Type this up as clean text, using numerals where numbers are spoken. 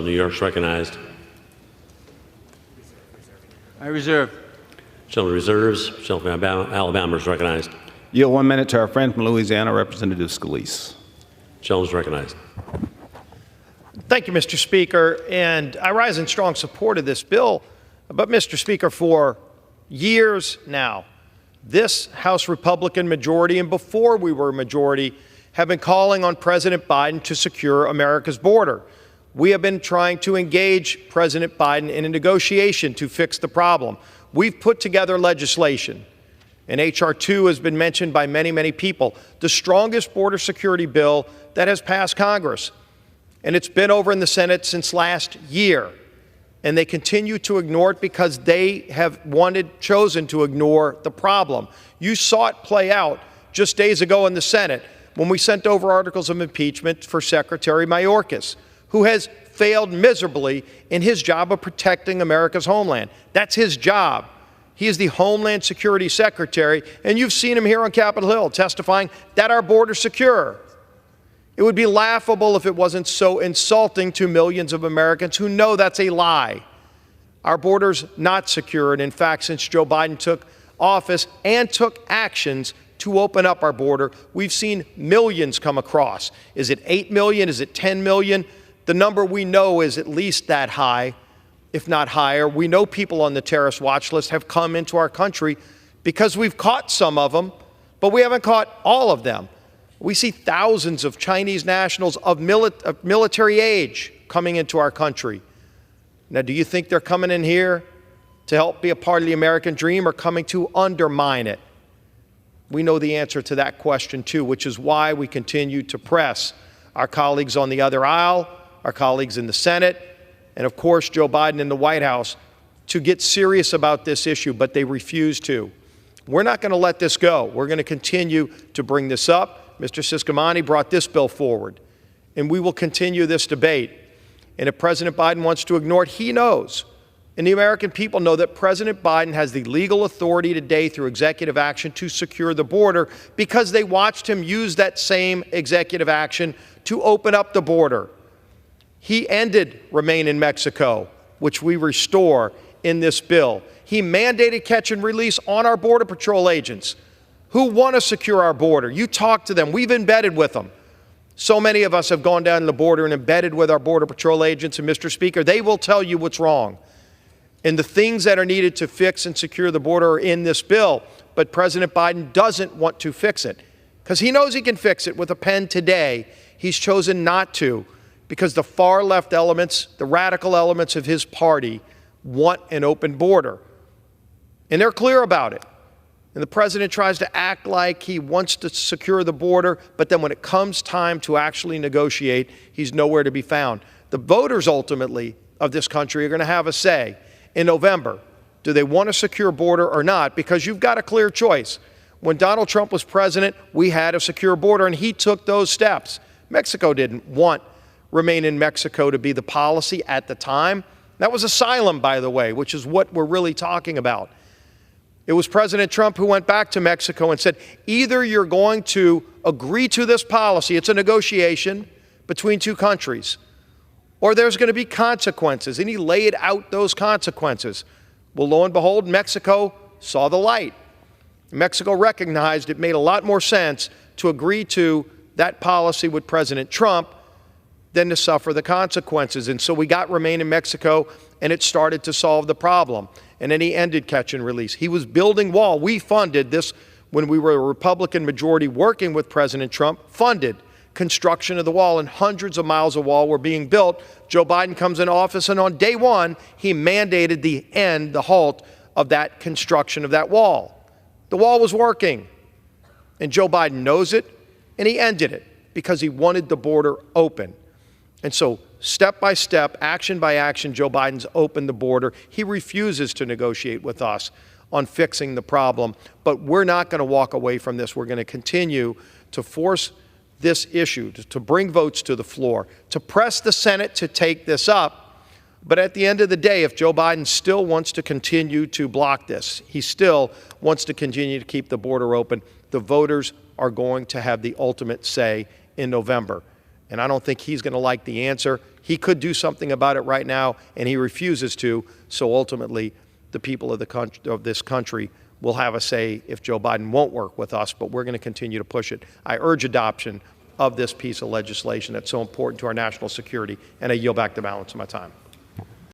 New York's recognized. I reserve. Gentleman reserves. Gentleman from Alabama is recognized. Yield 1 minute to our friend from Louisiana, Representative Scalise. Gentleman is recognized. Thank you, Mr. Speaker. And I rise in strong support of this bill. But, Mr. Speaker, for years now, this House Republican majority, and before we were a majority, have been calling on President Biden to secure America's border. We have been trying to engage President Biden in a negotiation to fix the problem. We've put together legislation, and H.R. 2 has been mentioned by many, many people, the strongest border security bill that has passed Congress. And it's been over in the Senate since last year. And they continue to ignore it because they have chosen to ignore the problem. You saw it play out just days ago in the Senate when we sent over articles of impeachment for Secretary Mayorkas, who has failed miserably in his job of protecting America's homeland. That's his job. He is the Homeland Security Secretary, and you've seen him here on Capitol Hill testifying that our border's secure. It would be laughable if it wasn't so insulting to millions of Americans who know that's a lie. Our border's not secure, and in fact, since Joe Biden took office and took actions to open up our border, we've seen millions come across. Is it 8 million? Is it 10 million? The number we know is at least that high, if not higher. We know people on the terrorist watch list have come into our country because we've caught some of them, but we haven't caught all of them. We see thousands of Chinese nationals of military age coming into our country. Now, do you think they're coming in here to help be a part of the American dream or coming to undermine it? We know the answer to that question, too, which is why we continue to press our colleagues on the other aisle, our colleagues in the Senate, and, of course, Joe Biden in the White House to get serious about this issue, but they refuse to. We're not going to let this go. We're going to continue to bring this up. Mr. Scalise brought this bill forward, and we will continue this debate. And if President Biden wants to ignore it, he knows, and the American people know, that President Biden has the legal authority today through executive action to secure the border because they watched him use that same executive action to open up the border. He ended Remain in Mexico, which we restore in this bill. He mandated catch and release on our Border Patrol agents who want to secure our border. You talk to them. We've embedded with them. So many of us have gone down to the border and embedded with our Border Patrol agents, and Mr. Speaker, they will tell you what's wrong. And the things that are needed to fix and secure the border are in this bill, but President Biden doesn't want to fix it because he knows he can fix it with a pen today. He's chosen not to because the far left elements, the radical elements of his party want an open border. And they're clear about it. And the president tries to act like he wants to secure the border, but then when it comes time to actually negotiate, he's nowhere to be found. The voters ultimately of this country are going to have a say in November. Do they want a secure border or not? Because you've got a clear choice. When Donald Trump was president, we had a secure border, and he took those steps. Mexico didn't want Remain in Mexico to be the policy at the time. That was asylum, by the way, which is what we're really talking about. It was President Trump who went back to Mexico and said, either you're going to agree to this policy, it's a negotiation between two countries, or there's going to be consequences. And he laid out those consequences. Well, lo and behold, Mexico saw the light. Mexico recognized it made a lot more sense to agree to that policy with President Trump than to suffer the consequences. And so we got Remain in Mexico, and it started to solve the problem. And then he ended catch and release. He was building wall. We funded this when we were a Republican majority working with President Trump, funded construction of the wall, and hundreds of miles of wall were being built. Joe Biden comes into office, and on day one, he mandated the halt of that construction of that wall. The wall was working, and Joe Biden knows it, and he ended it because he wanted the border open. And so step by step, action by action, Joe Biden's opened the border. He refuses to negotiate with us on fixing the problem. But we're not going to walk away from this. We're going to continue to force this issue, to bring votes to the floor, to press the Senate to take this up. But at the end of the day, if Joe Biden still wants to continue to block this, he still wants to continue to keep the border open, the voters are going to have the ultimate say in November. And I don't think he's going to like the answer. He could do something about it right now, and he refuses to. So ultimately, the people of this country will have a say if Joe Biden won't work with us, but we're going to continue to push it. I urge adoption of this piece of legislation that's so important to our national security, and I yield back the balance of my time.